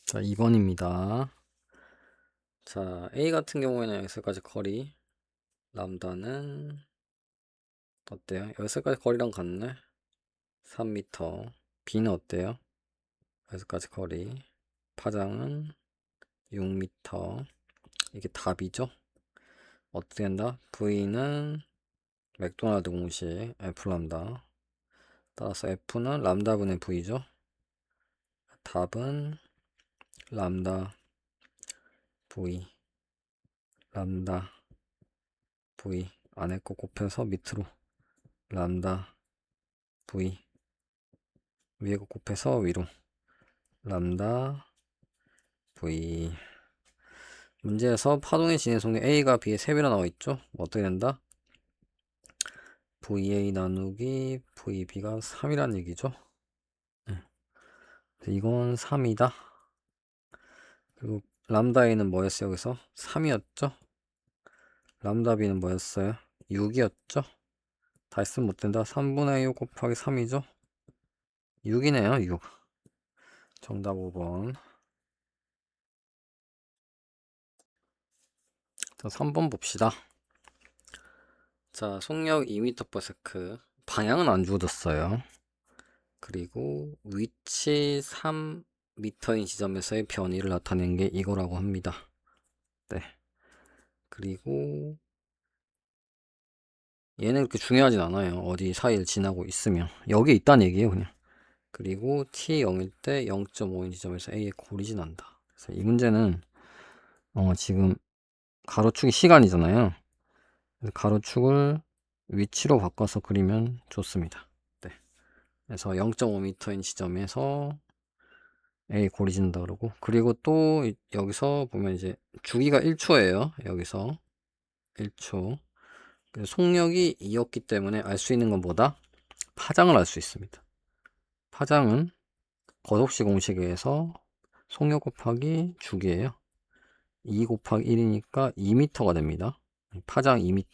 자, 2번입니다. 자, A 같은 경우에는 여기서까지 거리, 람다는 어때요? 여기서까지 거리랑 같네? 3m. B는 어때요? 여기서까지 거리, 파장은 6m. 이게 답이죠? 어떻게 된다? V는 맥도날드 공식 F 람다. 따라서 F는 람다분의 V죠? 답은 람다 V, 람다 V 안에 거 곱해서 밑으로 람다 V 위에 거 곱해서 위로 람다 V. 문제에서 파동의 진행속력 A가 B의 3배나 나와있죠? 어떻게 된다? VA 나누기 VB가 3이란 얘기죠? 네. 이건 3이다. 그리고 람다 A는 뭐였어요? 여기서 3이었죠? 람다 B는 뭐였어요? 6이었죠? 다 있으면 못된다. 3분의 6 곱하기 3이죠? 6이네요. 6. 정답 5번. 자, 3번 봅시다. 자, 속력 2m/s. 방향은 안 주어졌어요. 그리고 위치 3m인 지점에서의 변이를 나타낸 게 이거라고 합니다. 네. 그리고 얘는 그렇게 중요하진 않아요. 어디 사이를 지나고 있으면. 여기 있다는 얘기예요, 그냥. 그리고 t 0일 때 0.5인 지점에서 a의 골이 지난다. 그래서 이 문제는 지금 가로축이 시간이잖아요. 그래서 가로축을 위치로 바꿔서 그리면 좋습니다. 네. 그래서 0.5m인 지점에서 A 골이 진다 그러고, 그리고 또 여기서 보면 이제 주기가 1초예요. 여기서 1초. 속력이 2였기 때문에 알 수 있는 건 뭐다? 파장을 알 수 있습니다. 파장은 거속시 공식에 의해서 속력 곱하기 주기예요. 2 곱하기 1이니까 2m가 됩니다. 파장 2m.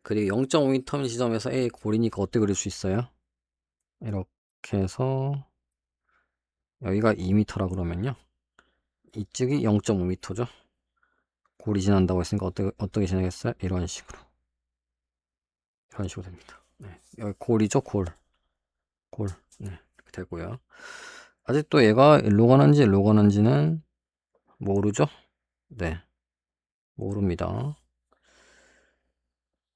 그리고 0.5m 지점에서 A 골이니까 어떻게 그릴 수 있어요? 이렇게 해서 여기가 2m라 그러면요. 이쪽이 0.5m죠. 골이 지난다고 했으니까 어떻게 지나겠어요? 이런 식으로. 이런 식으로 됩니다. 네. 여기 골이죠, 골. 골. 네. 이렇게 되고요. 아직도 얘가 일로 가는지 일로 가는지는 모르죠? 네. 모릅니다.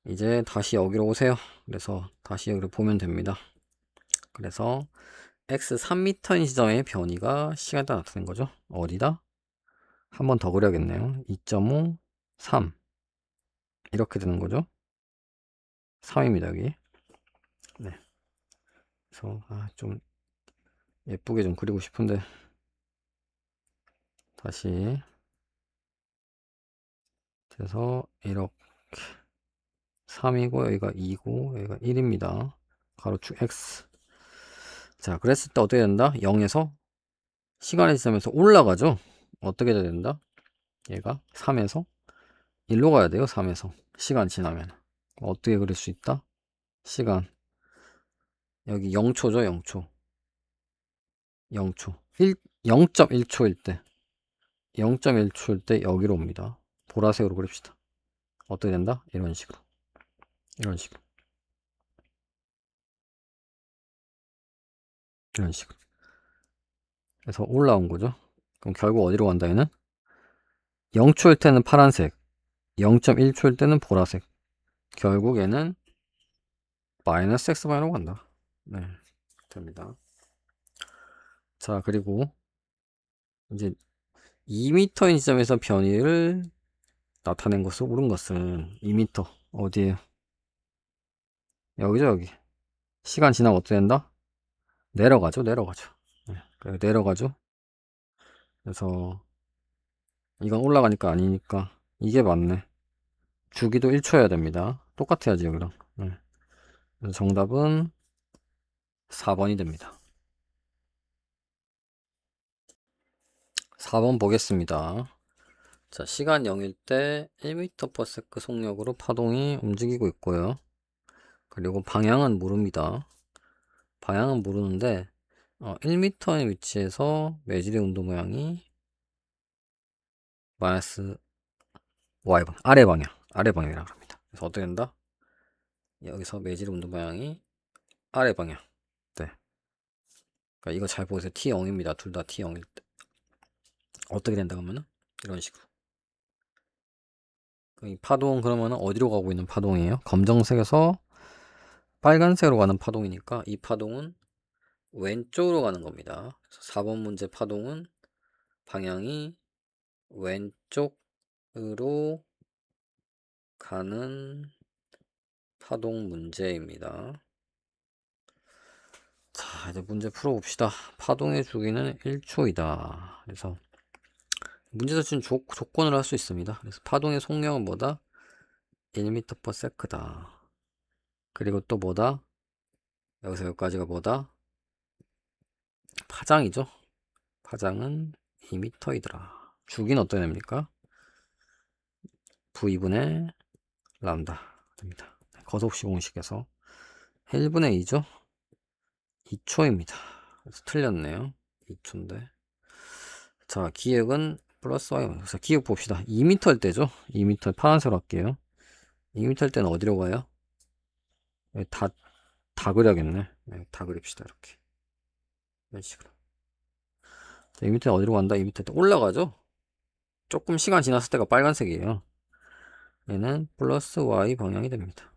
이제 다시 여기로 오세요. 그래서 다시 여기로 보면 됩니다. 그래서 x 3m인 지점의 변이가 시간에 따라 나타낸 거죠. 어디다? 한 번 더 그려야겠네요. 2.5, 3. 이렇게 되는 거죠. 3입니다, 여기. 네. 그래서 좀 예쁘게 좀 그리고 싶은데 다시 그래서 이렇게 3이고 여기가 2고 여기가 1입니다. 가로축 x. 자, 그랬을 때 어떻게 된다? 0에서 시간의 지점에서 올라가죠. 어떻게 돼야 된다? 얘가 3에서 1로 가야 돼요. 3에서 시간 지나면 어떻게 그릴 수 있다? 시간 여기 0초죠. 0초 0초 0.1초일 때 0.1초일 때 여기로 옵니다. 보라색으로 그립시다. 어떻게 된다? 이런 식으로 이런 식으로 이런 식으로 그래서 올라온 거죠. 그럼 결국 어디로 간다 얘는? 0초일 때는 파란색, 0.1초일 때는 보라색. 결국 얘는 마이너스 x방향으로 간다. 네, 됩니다. 자, 그리고 이제 2m인 지점에서 변이를 나타낸 것은 옳은 것은 2m 어디에요? 여기죠, 여기. 시간 지나면 어떻게 된다? 내려가죠, 내려가죠. 네, 내려가죠. 그래서 이건 올라가니까 아니니까 이게 맞네. 주기도 1초여야 됩니다. 똑같아야지 여기랑. 네. 그래서 정답은 4번이 됩니다. 4번 보겠습니다. 자, 시간 0일 때 1m/s 속력으로 파동이 움직이고 있고요. 그리고 방향은 모릅니다. 방향은 모르는데 1m의 위치에서 매질의 운동 모양이 마이너스 y방 아래 방향이라고 합니다. 그래서 어떻게 된다? 여기서 매질의 운동 모양이 아래 방향. 네. 그러니까 이거 잘 보세요. T0입니다. 둘 다 T0일 때 어떻게 된다 그러면은 이런 식으로. 이 파동 그러면은 어디로 가고 있는 파동이에요? 검정색에서 빨간색으로 가는 파동이니까 이 파동은 왼쪽으로 가는 겁니다. 그래서 4번 문제 파동은 방향이 왼쪽으로 가는 파동 문제입니다. 자, 이제 문제 풀어봅시다. 파동의 주기는 1초이다. 그래서 문제 자체는 조건을 할 수 있습니다. 그래서 파동의 속력은 뭐다? 1m/s다. 그리고 또 뭐다? 여기서 여기까지가 뭐다? 파장이죠. 파장은 2m이더라. 주기는 어떻게 됩니까? V2분의 람다 됩니다. 거듭시 공식에서 1분의 2죠. 2초입니다. 그래서 틀렸네요. 2초인데. 자, 기역은 플러스 y. 그래서 기역 봅시다. 2m일 때죠. 2m 파란색으로 할게요. 2m일 때는 어디로 가요? 다 그려야겠네. 네, 다 그립시다. 이렇게. 이런 식으로. 자, 2m 어디로 간다? 2m 때 올라가죠. 조금 시간 지났을 때가 빨간색이에요. 얘는 플러스 y 방향이 됩니다.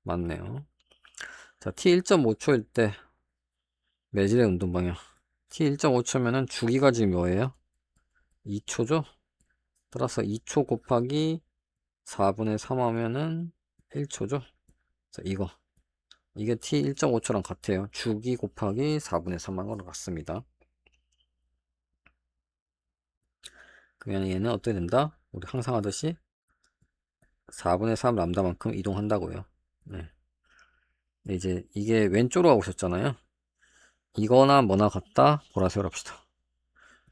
맞네요. 자, t 1.5초일 때 매질의 운동 방향. t 1.5초면은 주기가 지금 뭐예요? 2초죠? 따라서 2초 곱하기 4분의 3 하면은 1초죠? 자, 이게 t 1.5초랑 같아요. 주기 곱하기 4분의 3 한 거랑 같습니다. 그러면 얘는 어떻게 된다? 우리 항상 하듯이 4분의 3 람다만큼 이동한다고요. 네. 이제 이게 왼쪽으로 가고 있었잖아요. 이거나 뭐나 같다? 보라색으로 합시다.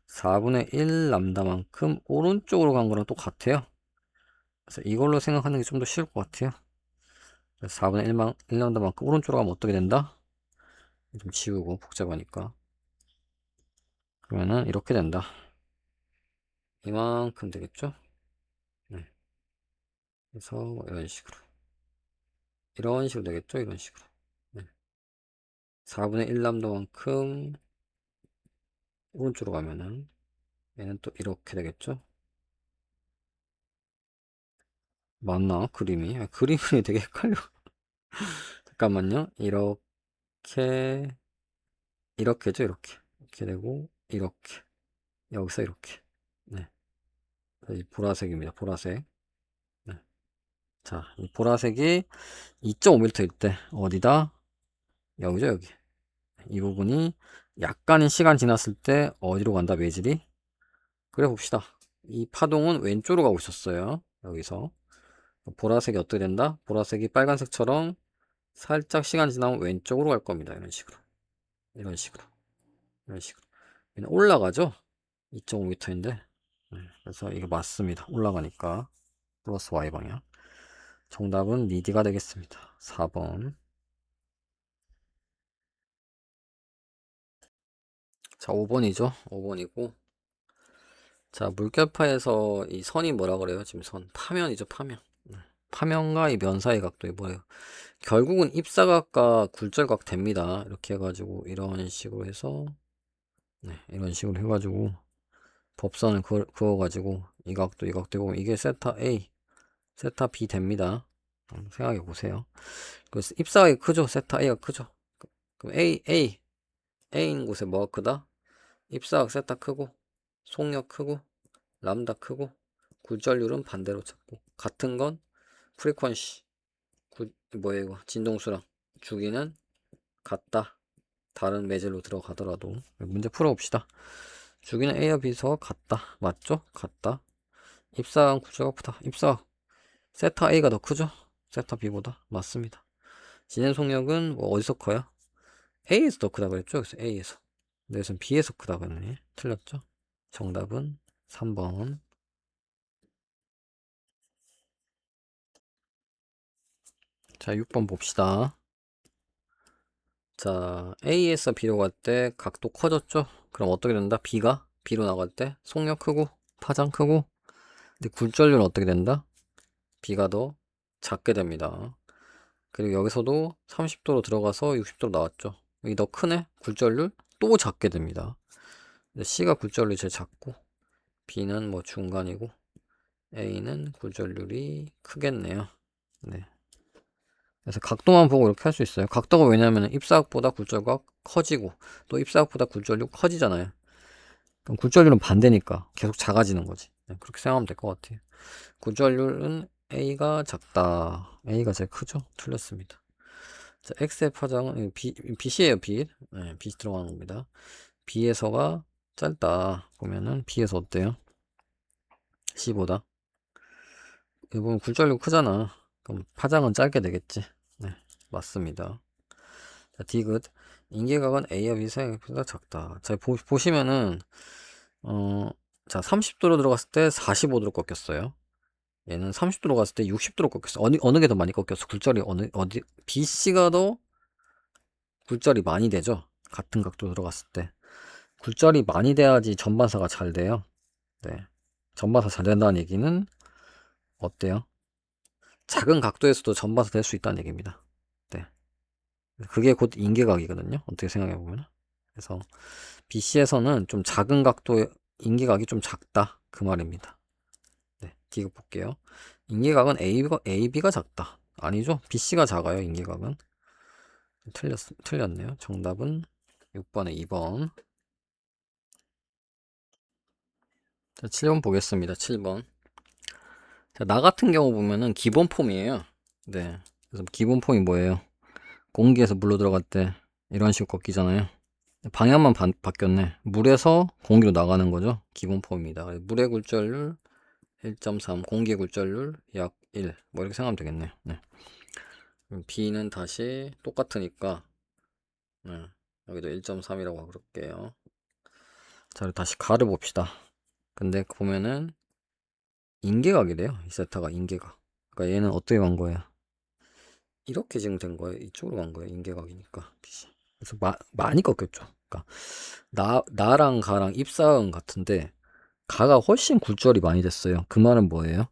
4분의 1 람다만큼 오른쪽으로 간 거랑 똑같아요. 그래서 이걸로 생각하는 게 좀 더 쉬울 것 같아요. 4분의 1 람다만큼 오른쪽으로 가면 어떻게 된다? 좀 지우고 복잡하니까. 그러면은 이렇게 된다. 이만큼 되겠죠? 네. 그래서 뭐 이런 식으로 되겠죠? 이런 식으로. 네. 4분의 1 람다만큼 오른쪽으로 가면은 얘는 또 이렇게 되겠죠? 맞나? 그림이? 그림이 되게 헷갈려. 잠깐만요. 이렇게죠? 이렇게 되고, 이렇게. 여기서 이렇게. 네. 이 보라색입니다. 보라색. 네. 자, 이 보라색이 2.5m일 때, 어디다? 여기죠, 여기. 이 부분이 약간의 시간 지났을 때, 어디로 간다, 매질이? 그래 봅시다. 이 파동은 왼쪽으로 가고 있었어요. 여기서. 보라색이 어떻게 된다? 보라색이 빨간색처럼 살짝 시간 지나면 왼쪽으로 갈 겁니다. 이런 식으로. 이런 식으로. 이런 식으로. 올라가죠? 2.5m인데. 그래서 이게 맞습니다. 올라가니까. 플러스 Y 방향. 정답은 미디가 되겠습니다. 4번. 자, 5번이죠. 5번이고. 자, 물결파에서 이 선이 뭐라 그래요? 지금 선. 파면이죠, 파면. 파면과 이 면 사이 각도이 뭐예요? 결국은 입사각과 굴절각 됩니다. 이렇게 해가지고, 이런 식으로 해서, 네, 이런 식으로 해가지고, 법선을 그어가지고, 이 각도, 이 각도 보면 이게 세타 A, 세타 B 됩니다. 생각해 보세요. 그래서 입사각이 크죠? 세타 A가 크죠? 그럼 A인 곳에 뭐가 크다? 입사각 세타 크고, 속력 크고, 람다 크고, 굴절률은 반대로 잡고, 같은 건 프리퀀시, 뭐예요 이거? 진동수랑 주기는 같다. 다른 매질로 들어가더라도. 문제 풀어봅시다. 주기는 A와 B서 같다. 맞죠? 같다. 입사각 구조가 크다. 입사각 세타 A가 더 크죠? 세타 B보다. 맞습니다. 진행 속력은 뭐 어디서 커요? A에서 더 크다 그랬죠? 그래서 A에서. 근데 여기서 B에서 크다 그랬네. 틀렸죠? 정답은 3번. 자, 6번 봅시다. 자, A에서 B로 갈 때 각도 커졌죠? 그럼 어떻게 된다? B로 나갈 때 속력 크고 파장 크고, 근데 굴절률은 어떻게 된다? B가 더 작게 됩니다. 그리고 여기서도 30도로 들어가서 60도로 나왔죠. 여기 더 크네? 굴절률 또 작게 됩니다. C가 굴절률이 제일 작고 B는 뭐 중간이고 A는 굴절률이 크겠네요. 네. 그래서 각도만 보고 이렇게 할 수 있어요. 각도가 왜냐면 입사각보다 굴절각 커지고 또 입사각보다 굴절률 커지잖아요. 그럼 굴절률은 반대니까 계속 작아지는 거지. 네, 그렇게 생각하면 될 것 같아요. 굴절률은 A가 작다. A가 제일 크죠? 틀렸습니다. 자, X의 파장은 BC예요, B. 네, B 들어가는 겁니다. B에서가 짧다. 보면은 B에서 어때요? C보다. 여기 보면 굴절률 크잖아. 그럼 파장은 짧게 되겠지. 네, 맞습니다. 자, 디귿. 인계각은 A와 B 사이보다 작다. 자, 보시면은, 자, 30도로 들어갔을 때 45도로 꺾였어요. 얘는 30도로 갔을 때 60도로 꺾였어. 어느 게 더 많이 꺾였어? 굴절이 BC가 더 굴절이 많이 되죠? 같은 각도로 들어갔을 때. 굴절이 많이 돼야지 전반사가 잘 돼요. 네. 전반사 잘 된다는 얘기는 어때요? 작은 각도에서도 전반사 될 수 있다는 얘기입니다. 네. 그게 곧 인계각이거든요. 어떻게 생각해 보면. 그래서 BC에서는 좀 작은 각도의 인계각이 좀 작다. 그 말입니다. 네. 디귿 볼게요. 인계각은 AB가 작다. 아니죠. BC가 작아요. 인계각은. 틀렸네요. 정답은 6번에 2번. 자, 7번 보겠습니다. 7번. 자, 나 같은 경우 보면은 기본 폼이에요. 네. 그래서 기본 폼이 뭐예요? 공기에서 물로 들어갈 때 이런 식으로 꺾이잖아요. 방향만 바뀌었네. 물에서 공기로 나가는 거죠. 기본 폼입니다. 물의 굴절률 1.3, 공기의 굴절률 약 1. 뭐 이렇게 생각하면 되겠네. 네. B는 다시 똑같으니까 네. 여기도 1.3이라고 그럴게요. 자, 다시 가를 봅시다. 근데 보면은 인계각이래요. 이 세타가 인계각. 그러니까 얘는 어떻게 간 거예요? 이렇게 지금 된 거예요. 이쪽으로 간 거예요. 인계각이니까. 그래서 많이 꺾였죠. 그러니까 나랑 가랑 입사은 같은데 가가 훨씬 굴절이 많이 됐어요. 그 말은 뭐예요?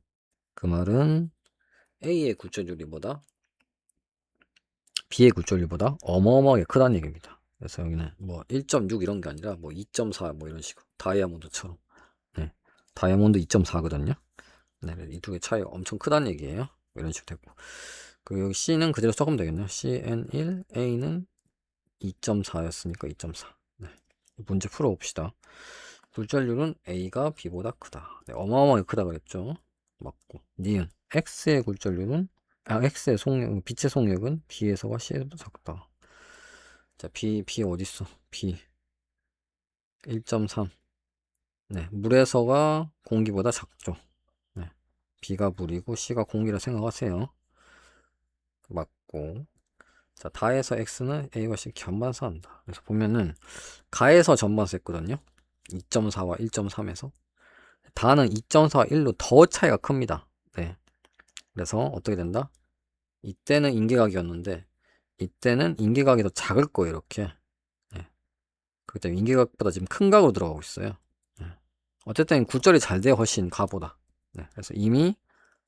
그 말은 A의 굴절률이 뭐다? B의 굴절률보다 어마어마하게 크다는 얘기입니다. 그래서 여기는 뭐 1.6 이런 게 아니라 뭐 2.4 뭐 이런 식으로 다이아몬드처럼. 네. 다이아몬드 2.4거든요. 네, 이 두 개 차이가 엄청 크다는 얘기예요. 뭐 이런 식으로 됐고. 그리고 여기 C는 그대로 써면 되겠네요. CN1, A는 2.4였으니까 2.4. 네. 문제 풀어봅시다. 굴절률은 A가 B보다 크다. 네, 어마어마하게 크다 그랬죠. 맞고. 니은 X의 굴절률은 X의 속력, 빛의 속력은 B에서가 C에서도 작다. 자, B 어딨어? B 1.3. 네, 물에서가 공기보다 작죠. 네, B가 물이고 C가 공기라 생각하세요. 맞고. 자, 다에서 X는 A와 C 견반사한다. 그래서 보면은 가에서 전반사 했거든요. 2.4와 1.3에서. 다는 2.4와 1로 더 차이가 큽니다. 네. 그래서 어떻게 된다? 이때는 인계각이었는데 이때는 인계각이 더 작을 거예요. 이렇게. 네. 그렇기 때문에 인계각보다 지금 큰 각으로 들어가고 있어요. 네. 어쨌든 굴절이 잘 돼요. 훨씬 가보다. 네. 그래서 이미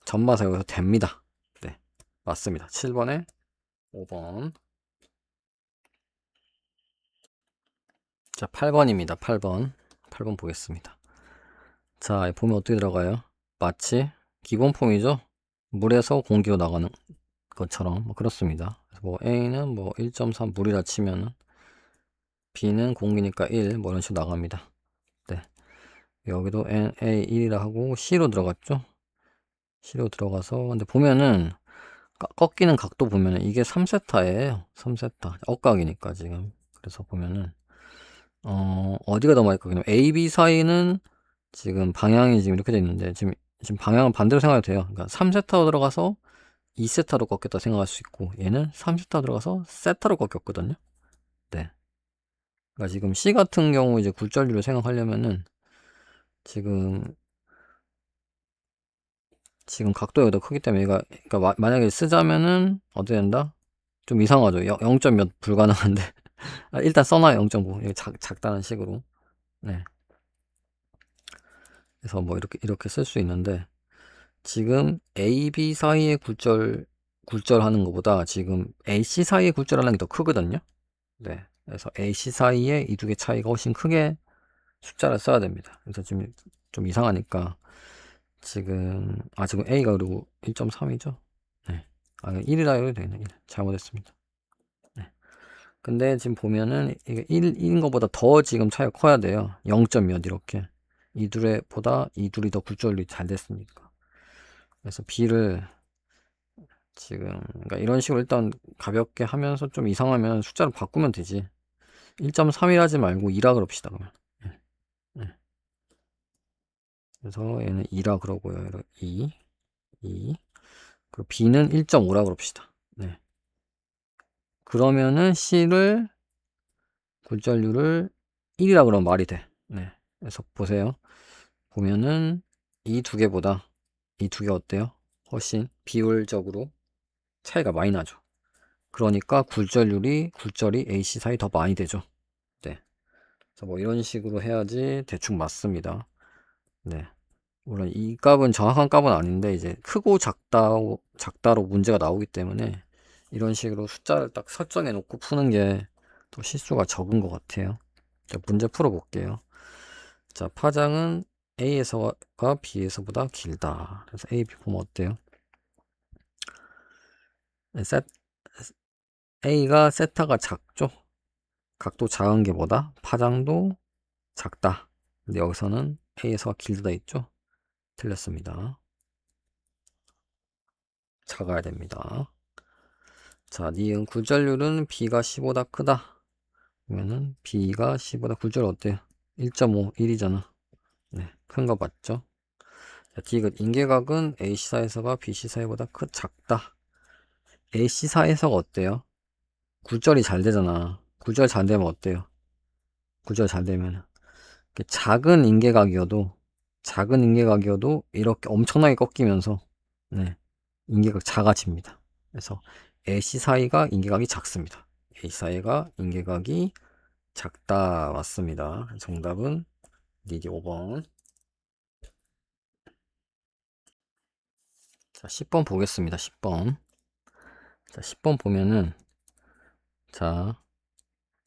전반사 여기서 됩니다. 네. 맞습니다. 7번에 5번. 자, 8번입니다. 8번. 8번 보겠습니다. 자, 보면 어떻게 들어가요? 마치 기본 폼이죠? 물에서 공기로 나가는 것처럼 뭐 그렇습니다. 그래서 뭐 A는 뭐 1.3 물이라 치면은 B는 공기니까 1, 뭐 이런 식으로 나갑니다. 네. 여기도 A 1이라 하고 C로 들어갔죠? C로 들어가서 근데 보면은 꺾이는 각도 보면은 이게 3세타예요. 3세타. 억각이니까 지금. 그래서 보면은 어디가 더 많이 꺾이냐면 A, B 사이는 지금 방향이 지금 이렇게 돼 있는데 지금 방향은 반대로 생각해도 돼요. 그러니까 3세타로 들어가서 2세타로 꺾였다 생각할 수 있고 얘는 3세타 들어가서 세타로 꺾였거든요. 네. 그러니까 지금 C 같은 경우 이제 굴절률을 생각하려면은 지금 각도가 더 크기 때문에 얘가 그러니까 만약에 쓰자면은 어떻게 된다? 좀 이상하죠. 0점 몇 불가능한데. 일단 써놔요. 0.9. 이게 작다는 식으로. 네. 그래서 뭐 이렇게 쓸 수 있는데, 지금 A, B 사이의 굴절하는 것보다 지금 A, C 사이의 굴절하는 게 더 크거든요. 네. 그래서 A, C 사이에 이 두 개 차이가 훨씬 크게 숫자를 써야 됩니다. 그래서 좀 이상하니까 지금 A가 그리고 1.3이죠. 네. 1이라 해도 되네. 1. 잘못했습니다. 네. 근데 지금 보면은 이게 1인 것보다 더 지금 차이가 커야 돼요. 0점 몇 이렇게. 이 둘보다 이 둘이 더 굴절이 잘 됐으니까. 그래서 B를 지금 그러니까 이런 식으로 일단 가볍게 하면서 좀 이상하면 숫자를 바꾸면 되지. 1.3일 하지 말고 2라 그럽시다 그러면. 네. 네. 그래서 얘는 2라 그러고요. 2. 그리고 B는 1.5라 그럽시다. 네. 그러면은 C를 굴절률을 1이라 그러면 말이 돼. 네. 그래서 보세요. 보면은 이 두 개보다 이 두 개 어때요? 훨씬 비율적으로 차이가 많이 나죠. 그러니까 굴절이 AC 사이 더 많이 되죠. 네. 그래서 뭐 이런 식으로 해야지 대충 맞습니다. 네. 물론 이 값은 정확한 값은 아닌데 이제 크고 작다로 문제가 나오기 때문에 이런 식으로 숫자를 딱 설정해 놓고 푸는 게 더 실수가 적은 것 같아요. 자, 문제 풀어 볼게요. 자, 파장은 A에서가 B에서보다 길다. 그래서 A, B 보면 어때요? 네, A가 세타가 작죠? 각도 작은 게 뭐다? 파장도 작다. 근데 여기서는 A에서가 길다 있죠? 틀렸습니다. 작아야 됩니다. 자, 니은 굴절률은 B가 C보다 크다. 그러면은 B가 C보다 굴절 어때요? 1.5, 1이잖아. 네, 큰 거 맞죠? 자, 디귿 인계각은 AC4에서가 BC4보다 작다. AC4에서가 어때요? 굴절이 잘 되잖아. 굴절 잘 되면 어때요? 굴절 잘 되면 작은 인계각이어도 이렇게 엄청나게 꺾이면서 네, 인계각 작아집니다. 그래서 AC 사이가 인계각이 작습니다. AC 사이가 인계각이 작다. 맞습니다. 정답은 니디 5번. 자, 10번 보겠습니다. 10번. 자, 10번 보면은 자,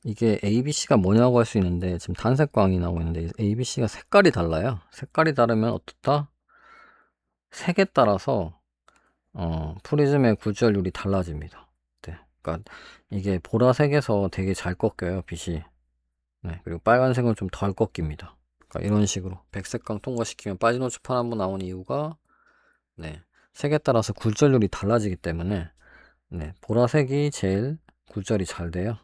이게 ABC가 뭐냐고 할 수 있는데 지금 단색 광이 나오고 있는데 ABC가 색깔이 달라요. 색깔이 다르면 어떻다? 색에 따라서 프리즘의 굴절률이 달라집니다. 네. 그러니까 이게 보라색에서 되게 잘 꺾여요, 빛이. 네. 그리고 빨간색은 좀 덜 꺾입니다. 그러니까 이런 식으로 백색광 통과시키면 빠지노츠판 한번 나오는 이유가 네. 색에 따라서 굴절률이 달라지기 때문에 네. 보라색이 제일 굴절이 잘 돼요.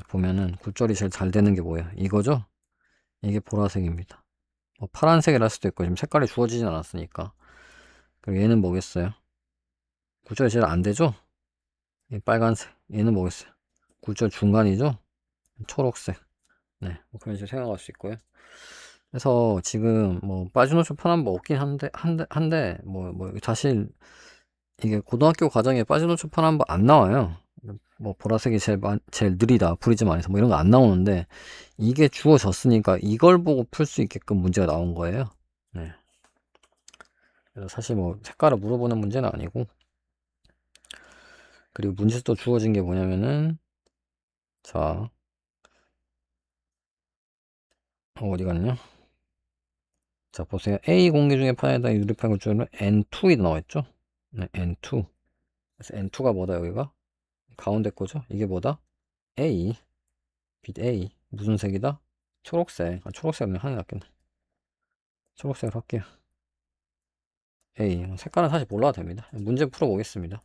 보면은 굴절이 제일 잘 되는 게 뭐예요? 이거죠? 이게 보라색입니다. 뭐 파란색이라 할 수도 있고 지금 색깔이 주어지진 않았으니까. 그리고 얘는 뭐겠어요? 굴절이 제일 안 되죠? 이 빨간색. 얘는 뭐겠어요? 굴절 중간이죠? 초록색. 네, 뭐 그런 식으로 생각할 수 있고요. 그래서 지금 뭐 빠지노초 편한 거 없긴 한데 뭐 사실 이게 고등학교 과정에 빠지노초 편한 거 안 나와요. 뭐 보라색이 제일 느리다 프리즘 안에서 뭐 이런 거 안 나오는데 이게 주어졌으니까 이걸 보고 풀 수 있게끔 문제가 나온 거예요. 네. 그래서 사실 뭐 색깔을 물어보는 문제는 아니고 그리고 문제도 또 주어진 게 뭐냐면은 자 어디 갔냐? 자 보세요. A 공기 중에 파에다 유리판 굴절은 N2이 나와있죠? 네, N2. 그래서 N2가 뭐다 여기가? 가운데 거죠? 이게 뭐다? A. 빛 A. 무슨 색이다? 초록색. 초록색은 하나 낫겠네. 초록색으로 할게요. A. 색깔은 사실 몰라도 됩니다. 문제 풀어보겠습니다.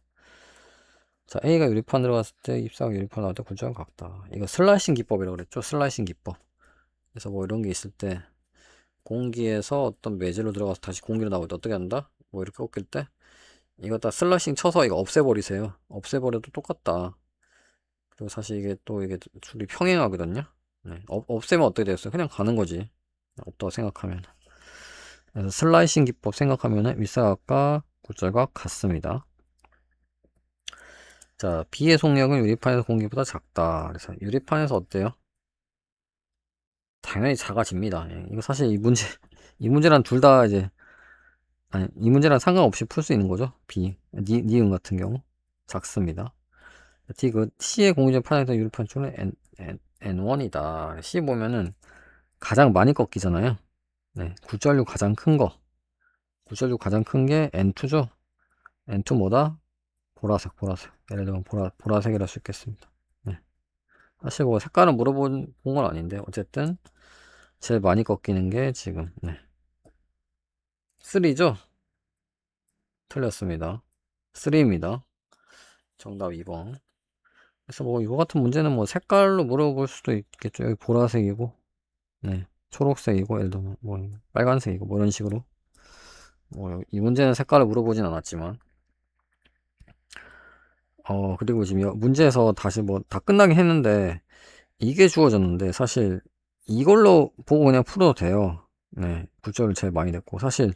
자, A가 유리판 들어갔을 때 잎사귀 유리판 나올 때 굴절은 같다. 이거 슬라이싱 기법이라고 그랬죠? 슬라이싱 기법. 그래서 뭐 이런 게 있을 때 공기에서 어떤 매질로 들어가서 다시 공기로 나올 때 어떻게 한다? 뭐 이렇게 꺾일 때 이거 다 슬라이싱 쳐서 이거 없애버리세요. 없애버려도 똑같다. 그리고 사실 이게 또 이게 둘이 평행하거든요. 네. 없애면 어떻게 되겠어요? 그냥 가는 거지. 없다고 생각하면. 그래서 슬라이싱 기법 생각하면은 윗사각과 굴절과 같습니다. 자, B의 속력은 유리판에서 공기보다 작다. 그래서 유리판에서 어때요? 당연히 작아집니다. 예, 이거 사실 이 문제, 이 문제랑 둘 다 이제, 아니, 이 문제랑 상관없이 풀 수 있는 거죠. B, 니은 같은 경우. 작습니다. D, C의 공유제 판에서 유리판 쪽은 N1이다. C 보면은 가장 많이 꺾이잖아요. 네, 9.6 가장 큰 거. 9.6 가장 큰 게 N2죠. N2 뭐다? 보라색, 보라색. 예를 들면 보라색이라 할 수 있겠습니다. 네. 사실 뭐 색깔은 물어본 건 아닌데, 어쨌든, 제일 많이 꺾이는 게 지금, 네. 3죠? 틀렸습니다. 3입니다. 정답 2번. 그래서 뭐 이거 같은 문제는 뭐 색깔로 물어볼 수도 있겠죠. 여기 보라색이고, 네. 초록색이고, 예를 들면 뭐 빨간색이고, 뭐 이런 식으로. 뭐 이 문제는 색깔을 물어보진 않았지만, 그리고 지금 문제에서 다시 뭐 다 끝나긴 했는데, 이게 주어졌는데, 사실 이걸로 보고 그냥 풀어도 돼요. 네. 굴절을 제일 많이 냈고, 사실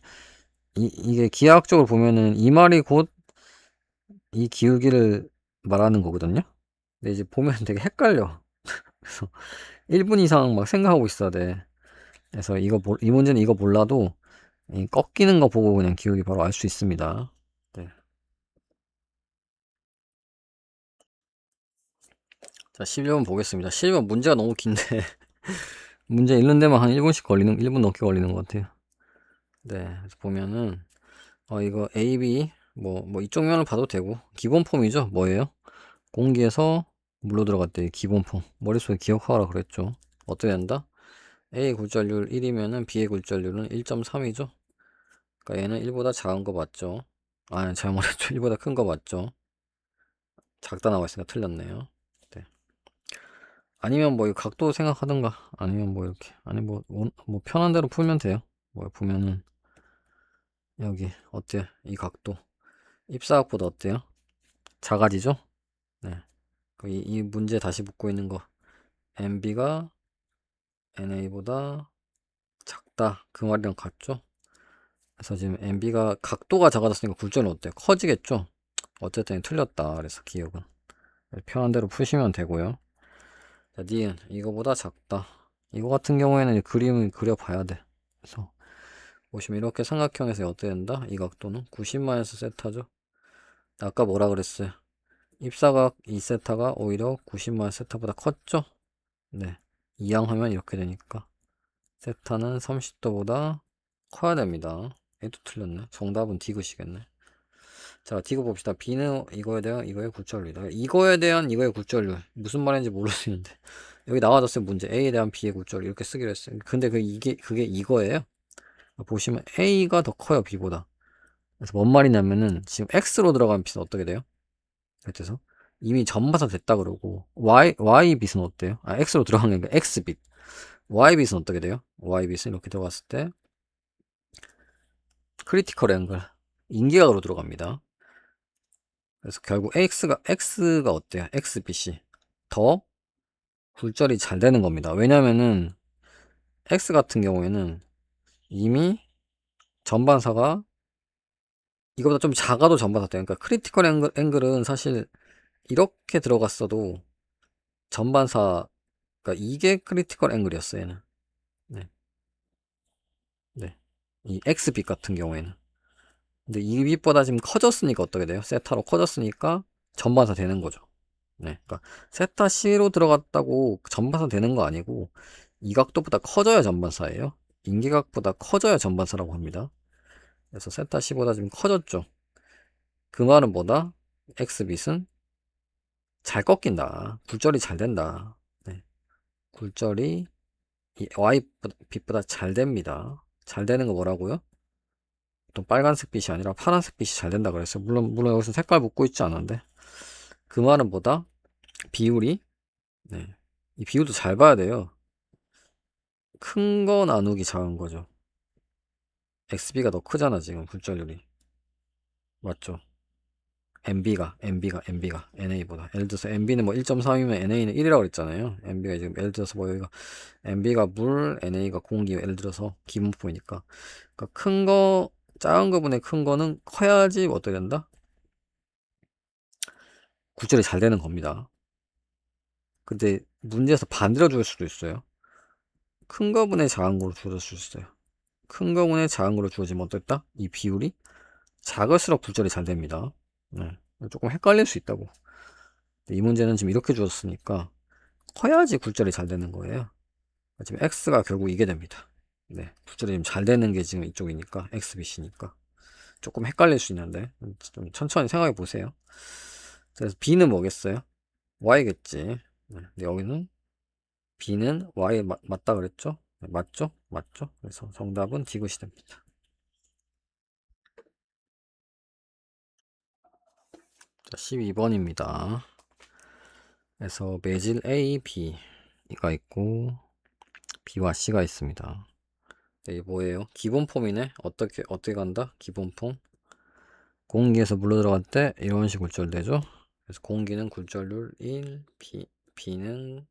이게 기하학적으로 보면은 이 말이 곧 이 기울기를 말하는 거거든요. 근데 이제 보면 되게 헷갈려. 그래서 1분 이상 막 생각하고 있어야 돼. 그래서 이 문제는 이거 몰라도 이 꺾이는 거 보고 그냥 기울기 바로 알 수 있습니다. 네. 자, 12번 보겠습니다. 12번 문제가 너무 긴데 문제 읽는 데만 한 1분씩 걸리는 1분 넘게 걸리는 것 같아요. 네. 그래서 보면은 이거 A, B 뭐 이쪽 면을 봐도 되고 기본 폼이죠. 뭐예요? 공기에서 물로 들어갈 때 기본 폼. 머릿속에 기억하라 그랬죠. 어떻게 된다? A 굴절률 1이면은 B의 굴절률은 1.3이죠. 그러니까 얘는 1보다 작은 거 맞죠? 아, 잘못했죠. 1보다 큰 거 맞죠? 작다 나와 있으니까 틀렸네요. 네. 아니면 뭐 이 각도 생각하던가 아니면 뭐 이렇게 아니 뭐 편한 대로 풀면 돼요. 뭐 보면은 여기 어때요? 이 각도 입사각보다 어때요? 작아지죠? 네. 이 문제 다시 묻고 있는 거 MB가 NA보다 작다 그 말이랑 같죠? 그래서 지금 MB가 각도가 작아졌으니까 굴절은 어때요? 커지겠죠? 어쨌든 틀렸다. 그래서 기억은 편한 대로 푸시면 되고요. 자, 니은 이거보다 작다. 이거 같은 경우에는 그림을 그려봐야 돼. 그래서 보시면 이렇게 삼각형에서 어떻게 된다? 이 각도는 90마이너스 세타죠. 아까 뭐라 그랬어요? 입사각 2세타가 오히려 90마이너스 세타보다 컸죠? 네. 이항하면 이렇게 되니까 세타는 30도보다 커야 됩니다. 얘도 틀렸네. 정답은 디귿이겠네. 자, 디귿 봅시다. B는 이거에 대한 이거의 굴절률이다. 이거에 대한 이거의 굴절률. 무슨 말인지 모르겠는데. 여기 나와졌어요. 문제. A에 대한 B의 굴절. 이렇게 쓰기로 했어요. 근데 그게 이거예요. 보시면 A가 더 커요. B보다. 그래서 뭔 말이냐면은 지금 X로 들어간 빛은 어떻게 돼요? 그래서 이미 전바사 됐다 그러고 Y 빛은 어때요? 아, X로 들어간 게 아니라 X 빛. Y 빛은 어떻게 돼요? Y 빛은 이렇게 들어갔을 때 크리티컬 앵글 인기각으로 들어갑니다. 그래서 결국 X가 어때요? XBC. 더 굴절이 잘 되는 겁니다. 왜냐면은 X 같은 경우에는 이미 전반사가 이거보다 좀 작아도 전반사 돼요. 그러니까 크리티컬 앵글은 사실 이렇게 들어갔어도 전반사, 그러니까 이게 크리티컬 앵글이었어요. 얘는. 네. 네. 이 X빛 같은 경우에는. 근데 이 빛보다 지금 커졌으니까 어떻게 돼요? 세타로 커졌으니까 전반사 되는 거죠. 네. 그러니까 세타 C로 들어갔다고 전반사 되는 거 아니고 이 각도보다 커져야 전반사예요. 인기각보다 커져야 전반사라고 합니다. 그래서 세타 C보다 지금 커졌죠. 그 말은 뭐다? X빛은 잘 꺾인다. 굴절이 잘 된다. 네. 굴절이 이 Y빛보다 잘 됩니다. 잘 되는 거 뭐라고요? 또 빨간색 빛이 아니라 파란색 빛이 잘 된다 그랬어요. 물론 여기서 색깔 묻고 있지 않은데 그 말은 뭐다? 비율이 네. 이 비율도 잘 봐야 돼요. 큰 거 나누기 작은 거죠. XB가 더 크잖아 지금 굴절률이. 맞죠? MB가 NA보다. 예를 들어서 MB는 뭐 1.3이면 NA는 1이라고 그랬잖아요. MB가 지금 예를 들어서 뭐 여기가 MB가 물, NA가 공기. 예를 들어서 기본품이니까. 그러니까 큰 거, 작은 거분의 큰 거는 커야지 뭐 어떻게 된다? 굴절이 잘 되는 겁니다. 근데 문제에서 반대로 줄 수도 있어요. 큰 거분의 작은 거로 주어질 수 있어요. 큰 거분의 작은 거로 주어지면 어땠다? 이 비율이 작을수록 굴절이 잘 됩니다. 네. 조금 헷갈릴 수 있다고. 이 문제는 지금 이렇게 주었으니까 커야지 굴절이 잘 되는 거예요. 지금 x가 결국 이게 됩니다. 네, 굴절이 좀 잘 되는 게 지금 이쪽이니까 xbc니까 조금 헷갈릴 수 있는데 좀 천천히 생각해 보세요. 그래서 b는 뭐겠어요? y겠지. 네, 근데 여기는 b는 y 맞다 그랬죠? 네, 맞죠? 맞죠? 그래서 정답은 디귿이 됩니다. 자, 12번입니다. 그래서 매질 A, B가 있고 B와 C가 있습니다. 네, 이게 뭐예요? 기본 폼이네? 어떻게 간다? 기본 폼. 공기에서 물러 들어갈 때 이런 식으로 굴절되죠? 그래서 공기는 굴절률 1, B는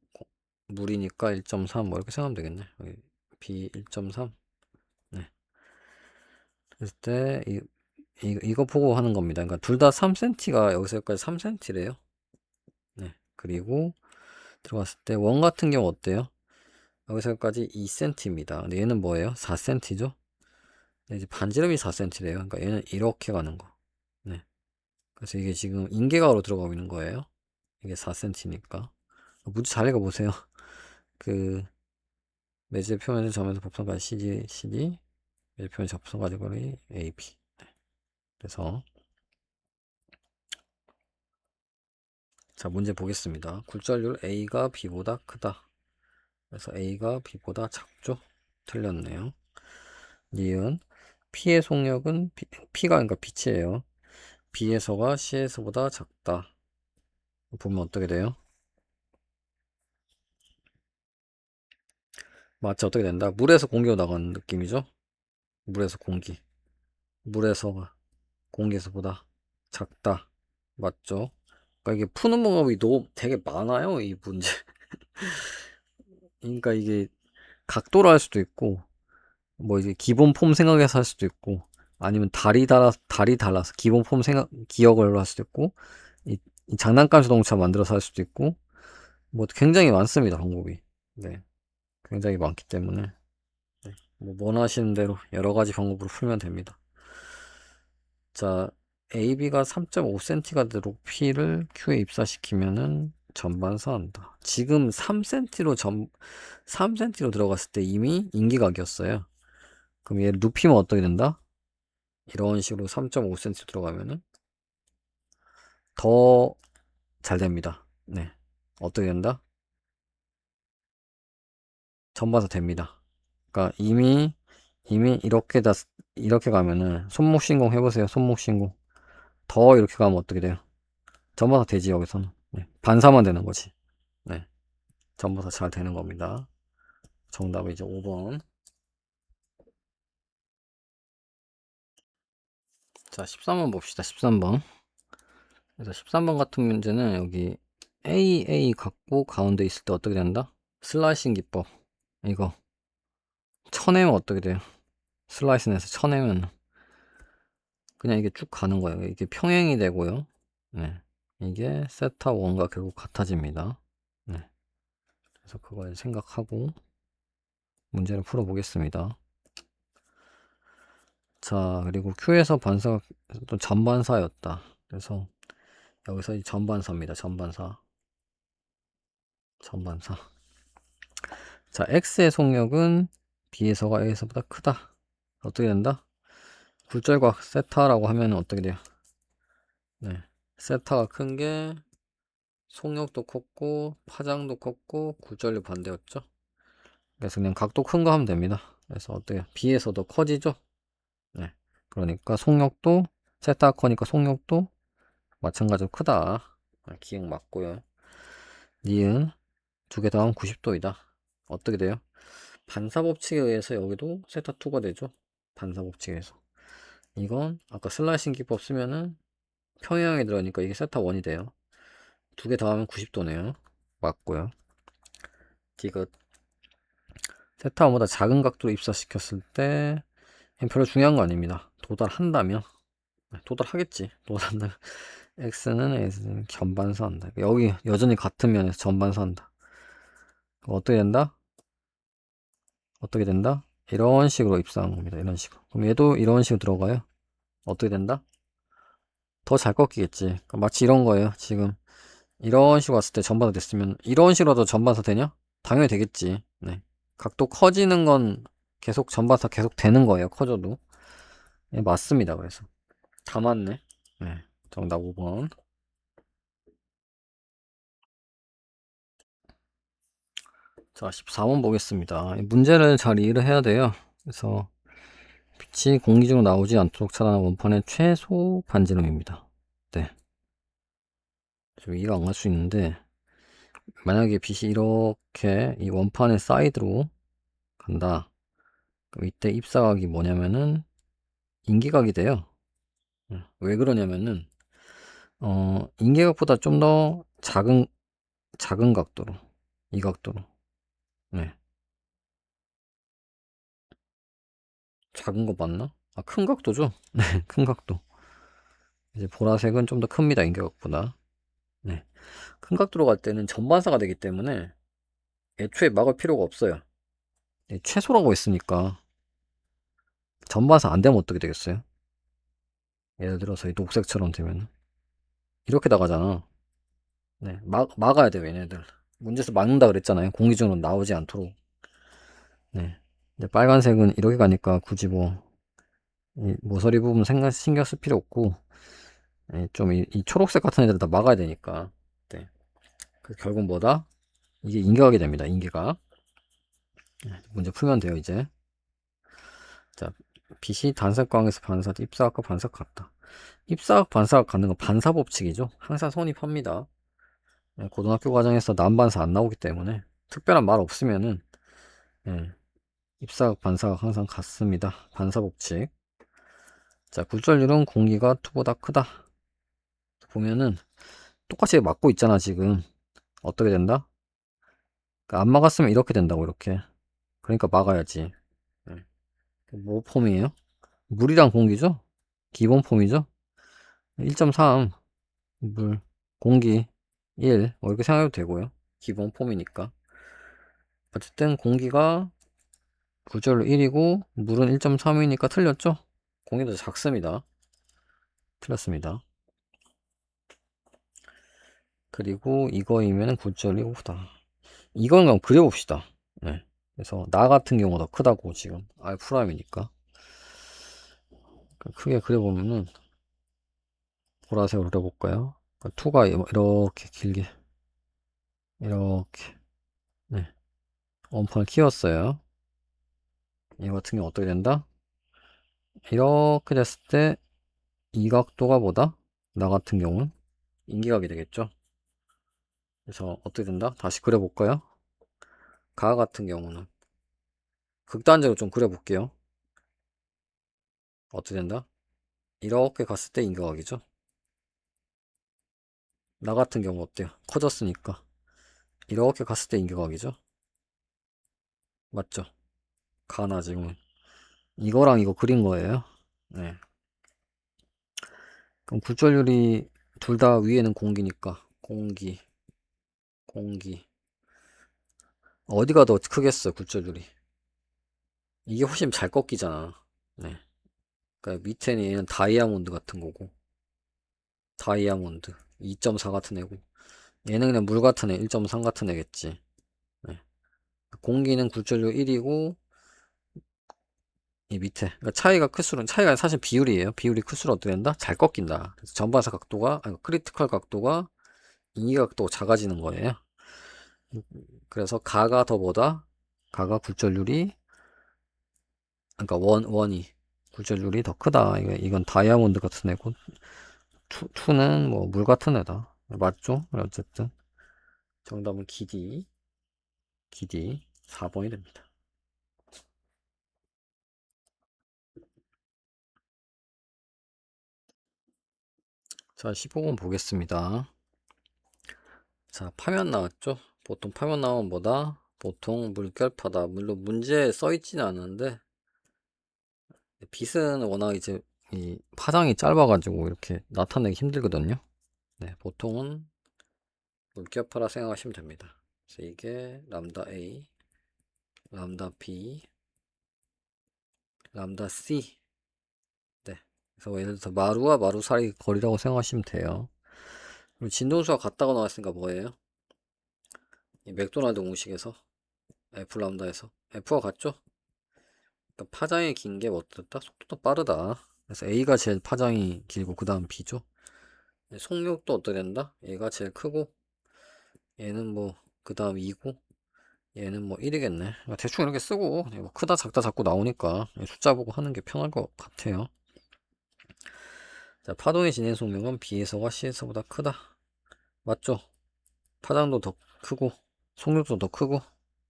물이니까 1.3, 뭐 이렇게 생각하면 되겠네. 여기 B 1.3. 네. 그랬을 때, 이거 보고 하는 겁니다. 그러니까 둘 다 3cm가 여기서 여기까지 3cm래요. 네. 그리고 들어갔을 때 원 같은 경우 어때요? 여기서 여기까지 2cm입니다. 근데 얘는 뭐예요? 4cm죠? 이제 반지름이 4cm래요. 그러니까 얘는 이렇게 가는 거. 네. 그래서 이게 지금 인계각으로 들어가고 있는 거예요. 이게 4cm니까. 문제 잘 읽어보세요. 그 매질 표면의 점에서 법선까지 CD 매질 표면 접선 가지고리 AB. 네. 그래서 자 문제 보겠습니다. 굴절률 A가 B보다 크다. 그래서 A가 B보다 작죠? 틀렸네요. 니은 P의 속력은 P가 그러니까 빛이에요. B에서가 C에서보다 작다. 보면 어떻게 돼요? 마치 어떻게 된다? 물에서 공기가 나가는 느낌이죠? 물에서 공기. 물에서가 공기에서보다 작다. 맞죠? 그러니까 이게 푸는 방법이 너무 되게 많아요, 이 문제. 그러니까 이게 각도로 할 수도 있고, 뭐 이제 기본 폼 생각해서 할 수도 있고, 아니면 달이 달라서 기본 폼 생각, 기억을 할 수도 있고, 이 장난감 자동차 만들어서 할 수도 있고, 뭐 굉장히 많습니다, 방법이. 네. 굉장히 많기 때문에. 네. 뭐 원하시는 대로 여러 가지 방법으로 풀면 됩니다. 자, AB가 3.5cm가 되도록 P를 Q에 입사시키면은 전반사한다. 지금 3cm로 들어갔을 때 이미 인기각이었어요. 그럼 얘를 눕히면 어떻게 된다? 이런 식으로 3.5cm 들어가면은 더 잘 됩니다. 네. 어떻게 된다? 전반사 됩니다. 그러니까 이미 이렇게 가면은 손목 신공 해보세요. 손목 신공. 더 이렇게 가면 어떻게 돼요? 전반사 되지 여기서는. 네. 반사만 되는 거지. 네. 전부 다 잘 되는 겁니다. 정답은 이제 5번. 자, 13번 봅시다. 13번. 그래서 13번 같은 문제는 여기 A 갖고 가운데 있을 때 어떻게 된다? 슬라이싱 기법. 이거 쳐내면 어떻게 돼요? 슬라이스 내서 쳐내면 그냥 이게 쭉 가는 거예요. 이게 평행이 되고요. 네. 이게 세타 1과 결국 같아집니다. 네. 그래서 그걸 생각하고 문제를 풀어보겠습니다. 자, 그리고 Q에서 반사가 또 전반사였다. 그래서 여기서 이 전반사입니다. 전반사. 자, X의 속력은 B에서가 A에서보다 크다. 어떻게 된다? 굴절과 세타라고 하면 어떻게 돼요? 네. 세타가 큰 게 속력도 컸고 파장도 컸고 굴절이 반대였죠. 그래서 그냥 각도 큰 거 하면 됩니다. 그래서 어때요? B에서도 커지죠? 네. 그러니까 속력도 세타가 커니까 속력도 마찬가지로 크다. 기억 맞고요. 니은 두 개 더하면 90도이다. 어떻게 돼요? 반사법칙에 의해서 여기도 세타2가 되죠. 반사법칙에 의해서. 이건 아까 슬라이싱 기법 쓰면은 평행하게 들어가니까 이게 세타1이 돼요. 두 개 더하면 90도네요. 맞고요. 디귿. 세타1보다 작은 각도로 입사시켰을 때 별로 중요한 거 아닙니다. 도달한다면 도달하겠지. 도달한다면 x는 S는 전반사한다. 여기 여전히 같은 면에서 전반사한다. 어떻게 된다? 어떻게 된다? 이런 식으로 입사한 겁니다. 이런 식으로. 그럼 얘도 이런 식으로 들어가요. 어떻게 된다? 더 잘 꺾이겠지. 그러니까 마치 이런 거예요. 지금 이런 식으로 왔을 때 전반사 됐으면 이런 식으로도 전반사 되냐? 당연히 되겠지. 네. 각도 커지는 건 계속 전반사 계속 되는 거예요. 커져도. 예, 맞습니다. 그래서 다 맞네. 네. 정답 5번. 자, 14번 보겠습니다. 이 문제를 잘 이해를 해야 돼요. 그래서 빛이 공기 중으로 나오지 않도록 차단한 원판의 최소 반지름입니다. 네. 좀 이해가 안 갈 수 있는데 만약에 빛이 이렇게 이 원판의 사이드로 간다. 그럼 이때 입사각이 뭐냐면은 인기각이 돼요. 왜 그러냐면은 인기각보다 좀 더 작은 각도로 이 각도로 네 작은 거 맞나? 아, 큰 각도죠? 네, 큰 각도. 이제 보라색은 좀 더 큽니다. 인기각보다. 네, 큰 각도로 갈 때는 전반사가 되기 때문에 애초에 막을 필요가 없어요. 네, 최소라고 했으니까 전반사 안 되면 어떻게 되겠어요? 예를 들어서 이 녹색처럼 되면 이렇게 나가잖아. 네, 막아야 돼요, 얘네들. 문제에서 막는다 그랬잖아요. 공기중으로 나오지 않도록. 네. 이제 빨간색은 이렇게 가니까 굳이 뭐, 이 모서리 부분 신경 쓸 필요 없고, 좀 이 초록색 같은 애들 다 막아야 되니까. 네. 그 결국 뭐다? 이게 인격하게 됩니다, 인계가. 문제 풀면 돼요, 이제. 자, 빛이 단색광에서 반사, 입사각과 반사각 같다. 입사각, 반사각 갖는 건 반사 법칙이죠. 항상 성립합니다. 고등학교 과정에서 난반사 안 나오기 때문에 특별한 말 없으면은 예, 입사각 반사각 항상 같습니다. 반사 법칙. 자, 굴절률은 공기가 2보다 크다. 보면은 똑같이 막고 있잖아 지금. 어떻게 된다? 그러니까 안 막았으면 이렇게 된다고 이렇게. 그러니까 막아야지. 네. 뭐 폼이에요? 물이랑 공기죠? 기본 폼이죠? 1.3 물, 공기 1 이렇게 생각해도 되고요. 기본 폼이니까. 어쨌든 공기가 굴절률 1이고 물은 1.3이니까 틀렸죠? 공기도 작습니다. 틀렸습니다. 그리고 이거이면 굴절이 크다. 이건 그럼 그려봅시다. 네. 그래서 나 같은 경우가 더 크다고 지금 R'이니까 크게 그려보면은 보라색으로 그려볼까요? 2가 이렇게 길게 이렇게 네. 원판을 키웠어요. 이 같은 경우 어떻게 된다? 이렇게 됐을 때 이 각도가 뭐다? 나 같은 경우는 인기각이 되겠죠. 그래서 어떻게 된다? 다시 그려볼까요? 가 같은 경우는 극단적으로 좀 그려볼게요. 어떻게 된다? 이렇게 갔을 때 인기각이죠. 나 같은 경우 어때요? 커졌으니까 이렇게 갔을 때 인기각이죠. 맞죠? 가나 지금 이거랑 이거 그린 거예요. 네. 그럼 굴절률이 둘 다 위에는 공기니까 공기 어디가 더 크겠어 굴절률이 이게 훨씬 잘 꺾이잖아. 네. 그러니까 밑에는 얘는 다이아몬드 같은 거고 다이아몬드 2.4 같은 애고 얘는 그냥 물 같은 애 1.3 같은 애겠지. 네. 공기는 굴절률 1이고 이 밑에 그러니까 차이가 클수록 차이가 사실 비율이에요. 비율이 클수록 어떻게 된다? 잘 꺾인다. 그래서 전반사 각도가 아니, 크리티컬 각도가 인기 각도가 작아지는 거예요. 그래서 가가 더 뭐다? 가가 굴절률이 그러니까 원이 굴절률이 더 크다. 이건 다이아몬드 같은 애고 투는 뭐 물 같은 애다. 맞죠? 어쨌든 정답은 기디 4번이 됩니다. 자, 15번 보겠습니다. 자, 파면 나왔죠? 보통 파면 나오면 뭐다? 보통 물결파다. 물론 문제에 써있지는 않은데 빛은 워낙 이제 이 파장이 짧아가지고 이렇게 나타내기 힘들거든요. 네, 보통은 물결파라 생각하시면 됩니다. 그래서 이게 람다 A, 람다 B, 람다 C. 네. 그래서 예를 들어서 마루와 마루 사이 거리라고 생각하시면 돼요. 그럼 진동수가 같다고 나왔으니까 뭐예요? 이 맥도날드 공식에서 F 람다에서 F가 같죠? 그러니까 파장이 긴 게 어떻다? 속도도 빠르다. 그래서 A가 제일 파장이 길고 그 다음 B죠. 속력도 어떻게 된다? 얘가 제일 크고 얘는 뭐 그 다음 2고 얘는 뭐 1이겠네. 대충 이렇게 쓰고 뭐 크다 작다 자꾸 나오니까 숫자 보고 하는 게 편할 것 같아요. 자, 파동의 진행 속력은 B에서가 C에서보다 크다. 맞죠? 파장도 더 크고 속력도 더 크고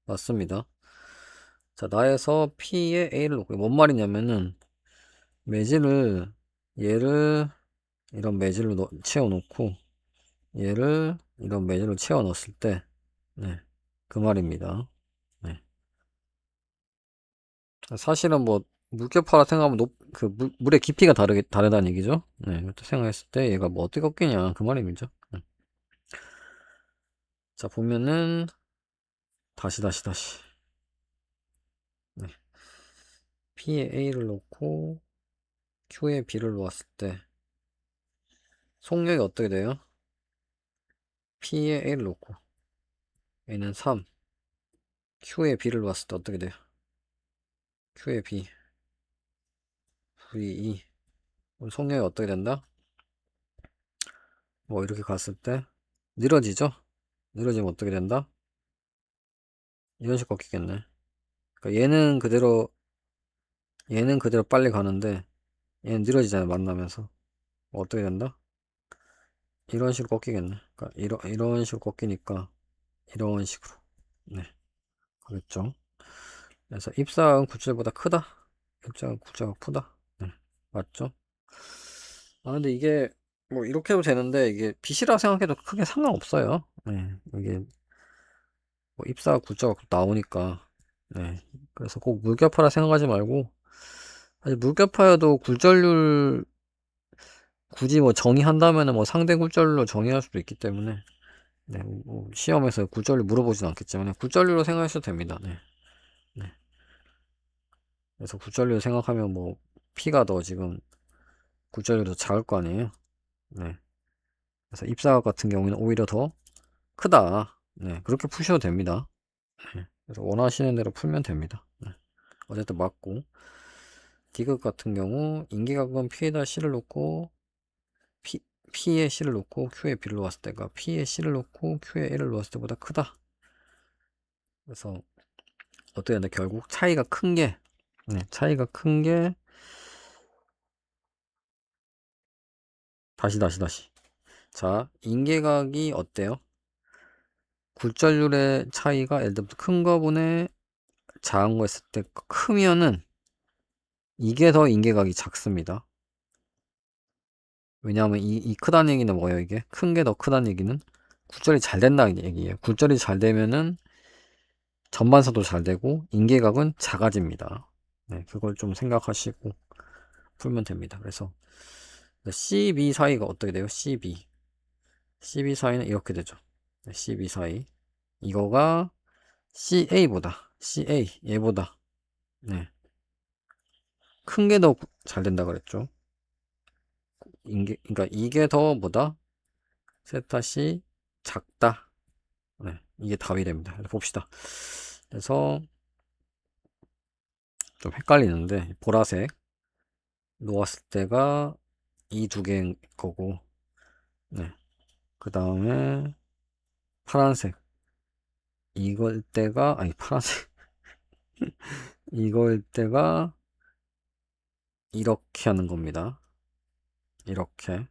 맞습니다. 자, 나에서 P에 A를 놓고 뭔 말이냐면은 매질을 얘를 이런 매질로 채워놓고 얘를 이런 매질로 채워 넣었을 때 네, 그 말입니다. 네. 사실은 뭐 물결파라 생각하면 물의 깊이가 다르다는 얘기죠. 네, 이렇게 생각했을 때 얘가 뭐 어떻게 꺾이냐 그 말입니다. 네. 자, 보면은 다시 네. P에 A를 놓고 Q에 B를 놓았을 때 속력이 어떻게 돼요? P에 A를 놓고 A는 3, Q에 B를 놓았을 때 어떻게 돼요? Q에 B, V 2. 그럼 속력이 어떻게 된다? 뭐 이렇게 갔을 때 늘어지죠? 늘어지면 어떻게 된다? 이런 식으로 꺾이겠네. 그러니까 얘는 그대로 빨리 가는데 얘는 느려지잖아요. 만나면서 뭐 어떻게 된다? 이런 식으로 꺾이겠네. 그러니까 이런 식으로 꺾이니까 이런 식으로 네 그렇죠. 그래서 입사은 구출보다 크다. 입사은 구출가 크다. 네 맞죠? 아 근데 이게 뭐 이렇게 해도 되는데 이게 빛이라 생각해도 크게 상관없어요. 네 이게 뭐 입사 굴자가 나오니까 네 그래서 꼭 물결파라 생각하지 말고 사실 물결파여도 굴절률 굳이 뭐 정의한다면은 뭐 상대 굴절로 정의할 수도 있기 때문에 네, 뭐 시험에서 굴절률 물어보진 않겠지만 굴절률로 생각하셔도 됩니다. 네. 네. 그래서 굴절률 생각하면 뭐 P가 더 지금 굴절률이 더 작을 거 아니에요. 네. 그래서 입사각 같은 경우에는 오히려 더 크다. 네. 그렇게 푸셔도 됩니다. 네. 그래서 원하시는 대로 풀면 됩니다. 네. 어쨌든 맞고 디귿 같은 경우 인기각은 P에다 C를 놓고 P, P에 C를 놓고 Q에 B를 놓았을 때가 P에 C를 놓고 Q에 L을 놓았을 때보다 크다. 그래서 어떻게 된다? 결국 차이가 큰 게, 네, 차이가 큰 게, 다시. 자, 인계각이 어때요? 굴절률의 차이가 예를 들어 큰 거분의 작은 거 했을 때 크면은 이게 더 인계각이 작습니다. 왜냐하면 이 크다는 얘기는 뭐예요? 이게 큰 게 더 크다는 얘기는 굴절이 잘 된다는 얘기예요. 굴절이 잘 되면은 전반사도 잘 되고 인계각은 작아집니다. 네, 그걸 좀 생각하시고 풀면 됩니다. 그래서 CB 사이가 어떻게 돼요? CB 사이는 이렇게 되죠. CB 사이 이거가 CA 얘보다 네, 큰 게 더 잘 된다 그랬죠. 그러니까 이게 더 뭐다? 세타시 작다. 네, 이게 답이 됩니다. 봅시다. 그래서 좀 헷갈리는데 보라색 놓았을 때가 이 두 개인 거고 네. 그 다음에 파란색 이걸 때가 아니 파란색 이걸 때가 이렇게 하는 겁니다. 이렇게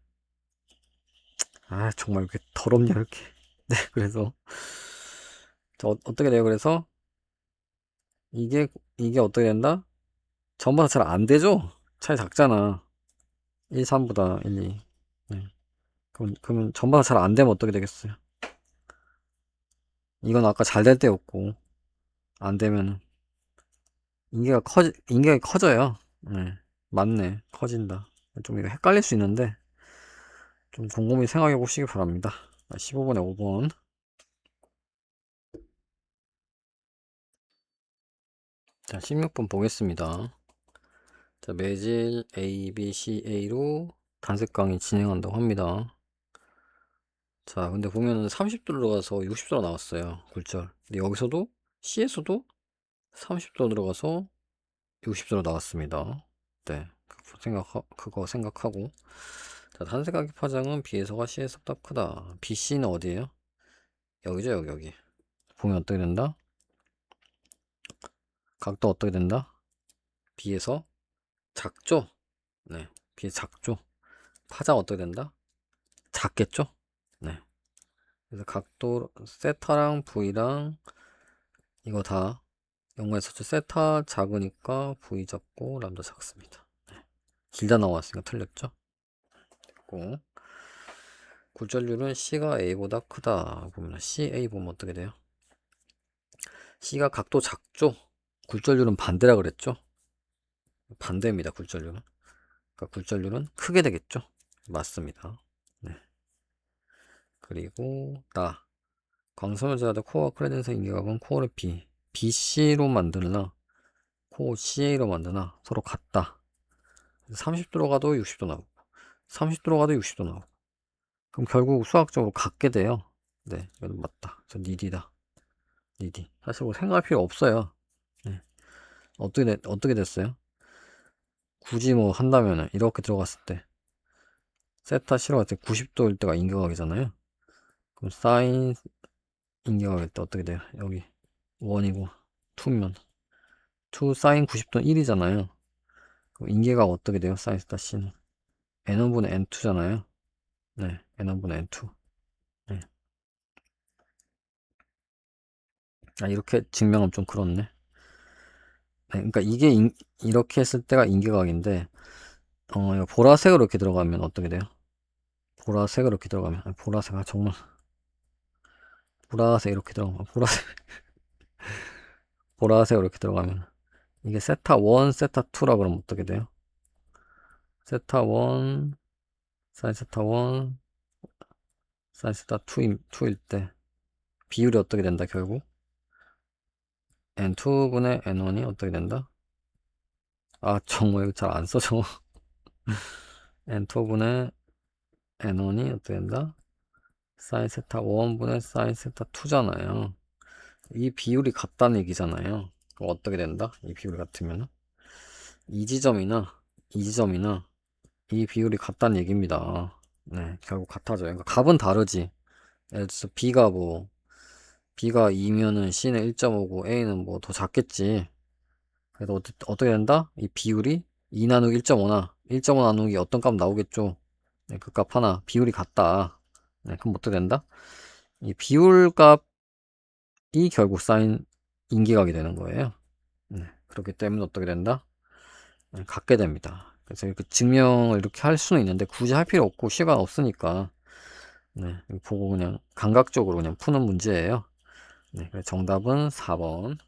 아 정말 왜 이렇게 더럽냐 이렇게 네 그래서 어떻게 돼요? 그래서 이게 어떻게 된다? 전보다 잘 안 되죠? 차이 작잖아. 1, 3보다 1, 2 네. 그러면 전보다 잘 안 되면 어떻게 되겠어요? 이건 아까 잘 될 때였고 안 되면은 인계가 커져요. 네 맞네 커진다. 좀 이거 헷갈릴 수 있는데 좀 곰곰이 생각해 보시기 바랍니다. 15번에 5번. 자, 16번 보겠습니다. 자, 매질 A, B, C, A로 단색 강의 진행한다고 합니다. 자, 근데 보면은 30도 들어가서 60도가 나왔어요. 굴절. 근데 여기서도 C에서도 30도 들어가서 60도로 나왔습니다. 네, 그거 생각하고. 자, 단색 각기 파장은 B에서가 C에서보다 크다. BC는 어디예요? 여기죠, 여기. 보면 어떻게 된다? 각도 어떻게 된다? B에서 작죠? 네, B에 작죠? 파장 어떻게 된다? 작겠죠? 네. 그래서 각도 세타랑 V랑 이거 다 연구했었죠. 세타 작으니까 V 작고 람다 작습니다. 네. 길다 나왔으니까 틀렸죠? 됐고, 굴절률은 C가 A보다 크다. 보면 CA 보면 어떻게 돼요? C가 각도 작죠? 굴절률은 반대라 그랬죠? 반대입니다. 굴절률은. 그러니까 굴절률은 크게 되겠죠? 맞습니다. 네. 그리고 광섬유자들 코어 크레덴스 인기각은 코어를 BC로 만드나 코어 CA로 만드나 서로 같다. 30도로 가도 60도 나오고 30도로 가도 60도 나오고 그럼 결국 수학적으로 같게 돼요. 네, 이건 맞다. 저 니디다. 니디. 사실 뭐 생각할 필요 없어요. 네. 어떻게 됐어요? 굳이 뭐 한다면은 이렇게 들어갔을 때 세타 실어갈 때 90도일 때가 인격각이잖아요. 그럼 사인 인격각일 때 어떻게 돼요? 여기 1이고 2면 2 사인 90도는 1이잖아요. 그럼 인계각 어떻게 돼요? 사인 세타 C는 n1분의 n2잖아요. 네, n1분의 n2. 네. 이렇게 증명하면 좀 그렇네. 네, 그러니까 이게 이렇게 했을 때가 인계각인데 이거 보라색으로 이렇게 들어가면 어떻게 돼요? 보라색으로 이렇게 들어가면 보라색 정말 보라색 이렇게 들어가면 보라색으로 이렇게 들어가면 이게 세타 1, 세타 2라 그러면 어떻게 돼요? 세타 1, 사인 세타 1, 사인 세타 2일 때 비율이 어떻게 된다 결국? n2분의 n1이 어떻게 된다? 정말 이거 잘 안 써져. n2분의 n1이 어떻게 된다? 사인 세타 1분의 사인 세타 2잖아요. 이 비율이 같다는 얘기잖아요. 그럼 어떻게 된다? 이 비율이 같으면 이 지점이나 이 지점이나 이 비율이 같다는 얘기입니다. 네, 결국 같아져요. 그러니까 값은 다르지. 예를 들어서 B가 2면은 C는 1.5고 A는 뭐 더 작겠지. 그래서 어떻게 된다? 이 비율이 2 나누기 1.5나 1.5 나누기 어떤 값 나오겠죠. 네, 그 값 하나 비율이 같다. 네, 그럼 어떻게 된다? 이 비율 값이 결국 사인 인기각이 되는 거예요. 네, 그렇기 때문에 어떻게 된다? 네, 같게 됩니다. 그래서 이렇게 증명을 이렇게 할 수는 있는데 굳이 할 필요 없고 시간 없으니까 네, 보고 그냥 감각적으로 그냥 푸는 문제예요. 네, 정답은 4번.